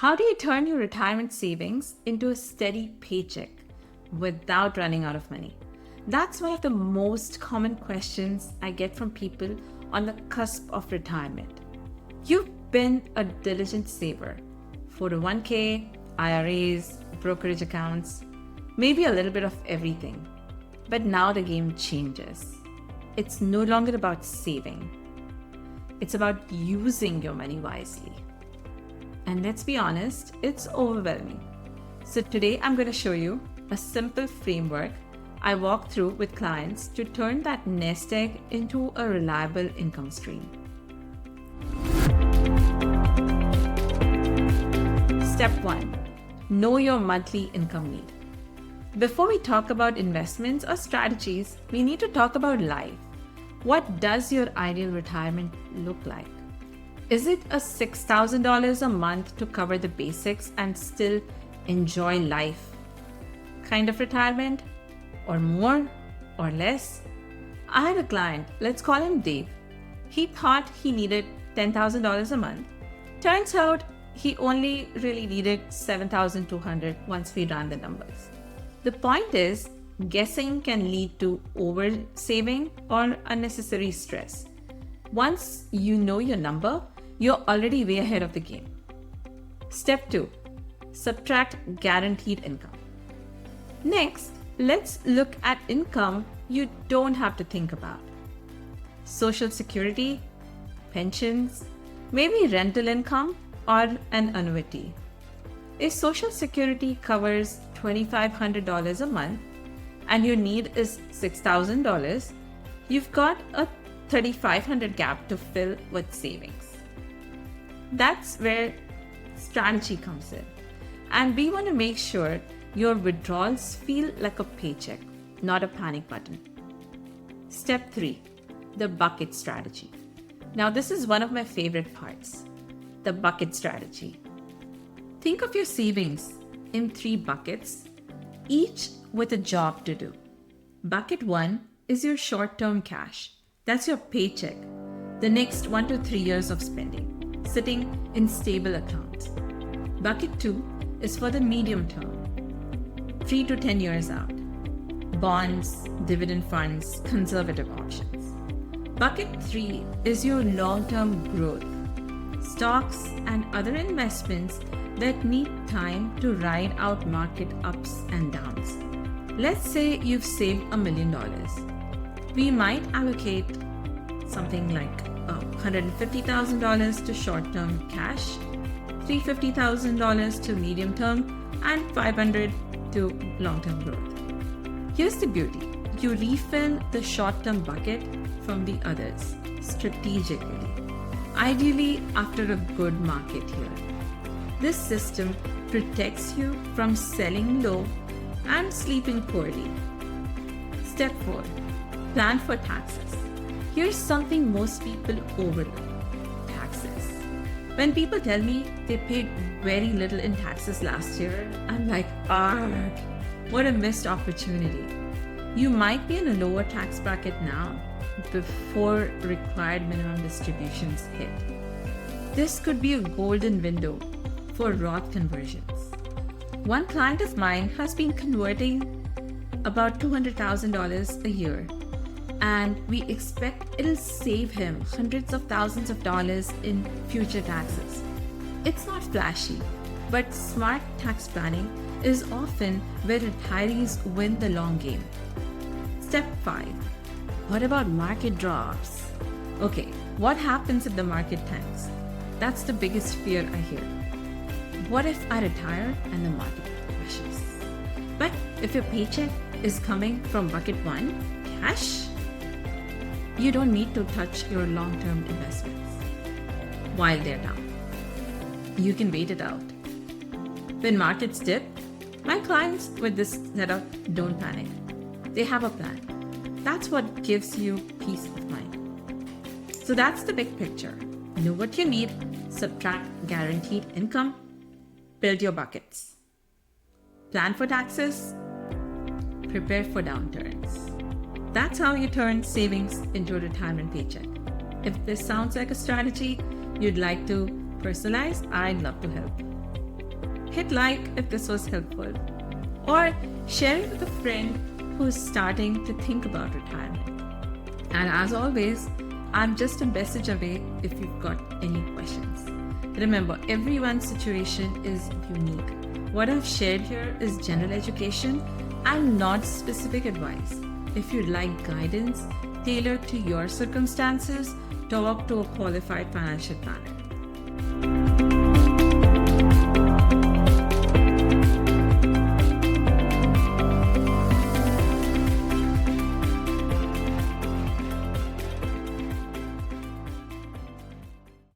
How do you turn your retirement savings into a steady paycheck without running out of money? That's one of the most common questions I get from people on the cusp of retirement. You've been a diligent saver, 401k, IRAs, brokerage accounts, maybe a little bit of everything. But now the game changes. It's no longer about saving. It's about using your money wisely. And let's be honest, it's overwhelming. So today I'm going to show you a simple framework I walk through with clients to turn that nest egg into a reliable income stream. Step 1. Know your monthly income need. Before we talk about investments or strategies, we need to talk about life. What does your ideal retirement look like? Is it a $6,000 a month to cover the basics and still enjoy life kind of retirement? Or more? Or less? I had a client, let's call him Dave. He thought he needed $10,000 a month. Turns out he only really needed $7,200 once we ran the numbers. The point is, guessing can lead to over-saving or unnecessary stress. Once you know your number, you're already way ahead of the game. Step 2. Subtract guaranteed income. Next, let's look at income you don't have to think about. Social security, pensions, maybe rental income or an annuity. If Social Security covers $2,500 a month and your need is $6,000, you've got a $3,500 gap to fill with savings. That's where strategy comes in. And we want to make sure your withdrawals feel like a paycheck, not a panic button. Step 3. The bucket strategy. Now, this is one of my favorite parts, the bucket strategy. Think of your savings in 3 buckets, each with a job to do. Bucket 1 is your short-term cash. That's your paycheck, the next 1 to 3 years of spending, sitting in stable accounts. Bucket 2 is for the medium term, 3 to 10 years out. Bonds, dividend funds, conservative options. Bucket 3 is your long-term growth, stocks and other investments that need time to ride out market ups and downs. Let's say you've saved $1 million. We might allocate something like $150,000 to short-term cash, $350,000 to medium-term, and $500,000 to long-term growth. Here's the beauty. You refill the short-term bucket from the others strategically, ideally after a good market here. This system protects you from selling low and sleeping poorly. Step 4. Plan for taxes. Here's something most people overlook. Taxes. When people tell me they paid very little in taxes last year, I'm like, what a missed opportunity. You might be in a lower tax bracket now before required minimum distributions hit. This could be a golden window for Roth conversions. One client of mine has been converting about $200,000 a year, and we expect it'll save him hundreds of thousands of dollars in future taxes. It's not flashy, but smart tax planning is often where retirees win the long game. Step 5. What about market drops? Okay, what happens if the market tanks? That's the biggest fear I hear. What if I retire and the market crashes? But if your paycheck is coming from bucket 1, cash, you don't need to touch your long-term investments while they're down. You can wait it out. When markets dip, my clients with this setup don't panic. They have a plan. That's what gives you peace of mind. So that's the big picture. Know what you need, subtract guaranteed income, build your buckets. Plan for taxes, prepare for downturns. That's how you turn savings into a retirement paycheck. If this sounds like a strategy you'd like to personalize, I'd love to help. hit like if this was helpful, or share it with a friend who's starting to think about retirement. And as always, I'm just a message away if you've got any questions. Remember, everyone's situation is unique. What I've shared here is general education and not specific advice. If you'd like guidance tailored to your circumstances, talk to a qualified financial planner.